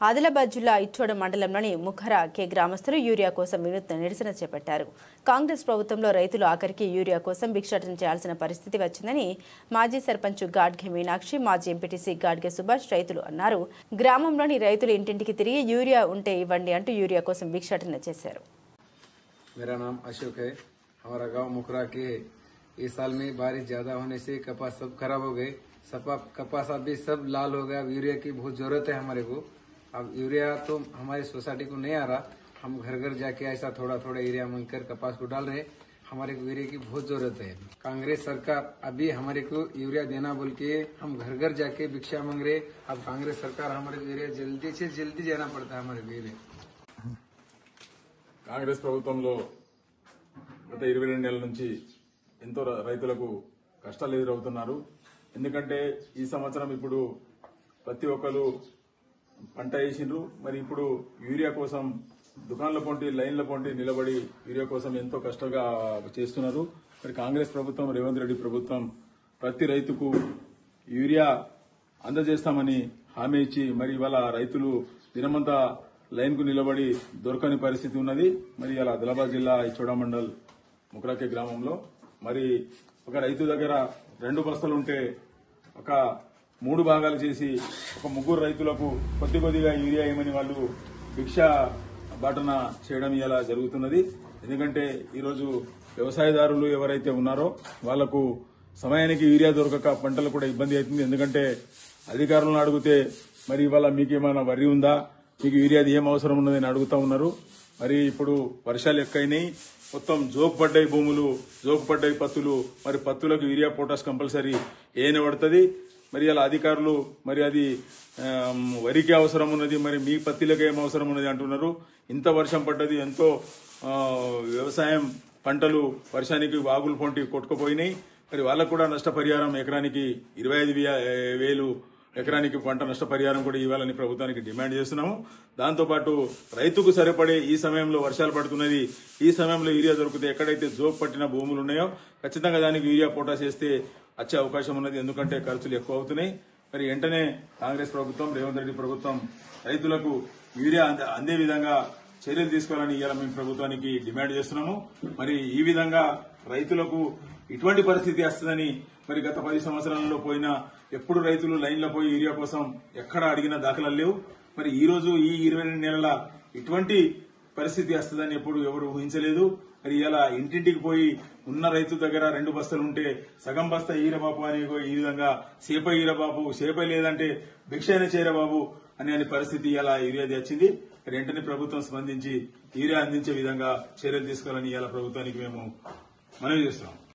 ఆదిలాబాద్ జిల్లా ఇచ్చోడ మండలంలోని ముఖరా కే గ్రామస్తులు యూరియా కోసం వినూత్న నిరసన చేపట్టారు. కాంగ్రెస్ ప్రభుత్వంలో రైతులు ఆఖరికి యూరియా కోసం భిక్షాటన చేయాల్సిన పరిస్థితి వచ్చిందని మాజీ సర్పంచ్ గాడ్గే మీనాక్షి, మాజీ ఎంపీటీసీ గాడ్గే సుభాష్ రైతులు అన్నారు. గ్రామంలోని రైతులు ఇంటింటికి తిరిగి యూరియా ఉంటే ఇవ్వండి అంటూ యూరియా కోసం భిక్షాటన చేశారు. मेरा नाम अशोक है। हमारा गांव मुखरा के इस साल में बारिश ज्यादा होने से कपास सब खराब हो गए। कपास अभी सब लाल हो गया। यूरिया की बहुत जरूरत है हमारे को। अब यूरिया तो हमारी सोसाइटी को नहीं आ रहा। हम घर घर जाके ऐसा थोड़ा थोड़ा यूरिया मिलकर कपास को डाल रहे। हमारे को यूरिया की बहुत जरूरत है। कांग्रेस सरकार अभी हमारे को यूरिया देना बोल के हम घर घर जाके भिक्षा मांग रहे। अब कांग्रेस सरकार हमारे को यूरिया जल्दी से जल्दी देना पड़ता है हमारे को यूरिया। కాంగ్రెస్ ప్రభుత్వంలో గత 22 నెలల నుంచి ఎంతో రైతులకు కష్టాలు ఎదురవుతున్నారు. ఎందుకంటే ఈ సంవత్సరం ఇప్పుడు ప్రతి ఒక్కరు పంట వేసిండ్రు. మరి ఇప్పుడు యూరియా కోసం దుకాణాల పొంటి లైన్ల పొంటి నిలబడి యూరియా కోసం ఎంతో కష్టంగా చేస్తున్నారు. మరి కాంగ్రెస్ ప్రభుత్వం, రేవంత్ రెడ్డి ప్రభుత్వం ప్రతి రైతుకు యూరియా అందజేస్తామని హామీ ఇచ్చి మరి ఇవాళ రైతులు దినమంతా లైన్ కు నిలబడి దొరకని పరిస్థితి ఉన్నది. మరి ఇలా ఆదిలాబాద్ జిల్లా ఇచ్చోడ మండల్ ముఖరాకే గ్రామంలో మరి ఒక రైతు దగ్గర 2 బస్తాలు ఉంటే ఒక 3 భాగాలు చేసి ఒక 3 రైతులకు కొద్ది కొద్దిగా యూరియా ఏమని వాళ్ళు భిక్ష బాటన చేయడం ఇలా జరుగుతున్నది. ఎందుకంటే ఈరోజు వ్యవసాయదారులు ఎవరైతే ఉన్నారో వాళ్లకు సమయానికి యూరియా దొరకక పంటలు కూడా ఇబ్బంది అవుతుంది. ఎందుకంటే అధికారులను అడిగితే మరి ఇవాళ మీకేమైనా వరి ఉందా, మీకు యూరియాది ఏం అవసరం ఉన్నదని అడుగుతా ఉన్నారు. మరి ఇప్పుడు వర్షాలు ఎక్కువైనాయి, మొత్తం జోకు పడ్డాయి భూములు, జోకు పడ్డాయి పత్తులు. మరి పత్తులకు యూరియా పొటాష్ కంపల్సరీ ఏనే పడుతుంది. మరి అలా అధికారులు మరి అది వరికి అవసరం ఉన్నది, మరి మీ పత్తిలకు ఏం అవసరం ఉన్నది అంటున్నారు. ఇంత వర్షం పడ్డది, ఎంతో వ్యవసాయం పంటలు వర్షానికి వాగులు పొంటి కొట్టుకుపోయినాయి. మరి వాళ్ళకు కూడా నష్టపరిహారం ఎకరానికి 25,000 ఎకరానికి పంట నష్టపరిహారం కూడా ఇవ్వాలని ప్రభుత్వానికి డిమాండ్ చేస్తున్నాము. దాంతోపాటు రైతుకు సరిపడే ఈ సమయంలో వర్షాలు పడుతున్నది, ఈ సమయంలో యూరియా దొరికితే ఎక్కడైతే జోక్ పట్టిన భూములు ఉన్నాయో ఖచ్చితంగా దానికి యూరియా పొటాష్ వేస్తే వచ్చే అవకాశం ఉన్నది. ఎందుకంటే ఖర్చులు ఎక్కువ అవుతున్నాయి. మరి వెంటనే కాంగ్రెస్ ప్రభుత్వం, రేవంత్ రెడ్డి ప్రభుత్వం రైతులకు యూరియా అందే విధంగా చర్యలు తీసుకోవాలని ఇవాళ మేము ప్రభుత్వానికి డిమాండ్ చేస్తున్నాము. మరి ఈ విధంగా రైతులకు ఇటువంటి పరిస్థితి వస్తుందని మరి గత 10 సంవత్సరాలలో పోయినా ఎప్పుడు రైతులు లైన్లో పోయి యూరియా కోసం ఎక్కడ అడిగిన దాఖలాలు లేవు. మరి ఈ రోజు ఈ 22 నెలల ఇటువంటి పరిస్థితి వస్తుందని ఎప్పుడు ఎవరు ఊహించలేదు. మరి ఇలా ఇంటింటికి పోయి ఉన్న రైతు దగ్గర 2 బస్తాలు ఉంటే సగం బస్తా ఈరబాబు అని ఈ విధంగా సేప ఈరబాబు, సేప లేదంటే భిక్షైన చేరబాబు అనే పరిస్థితి ఇలా యూరియా తెచ్చింది. మరి వెంటనే ప్రభుత్వం స్పందించి యూరియా అందించే విధంగా చర్యలు తీసుకోవాలని ఇలా ప్రభుత్వానికి మేము మనవి చేస్తున్నాం.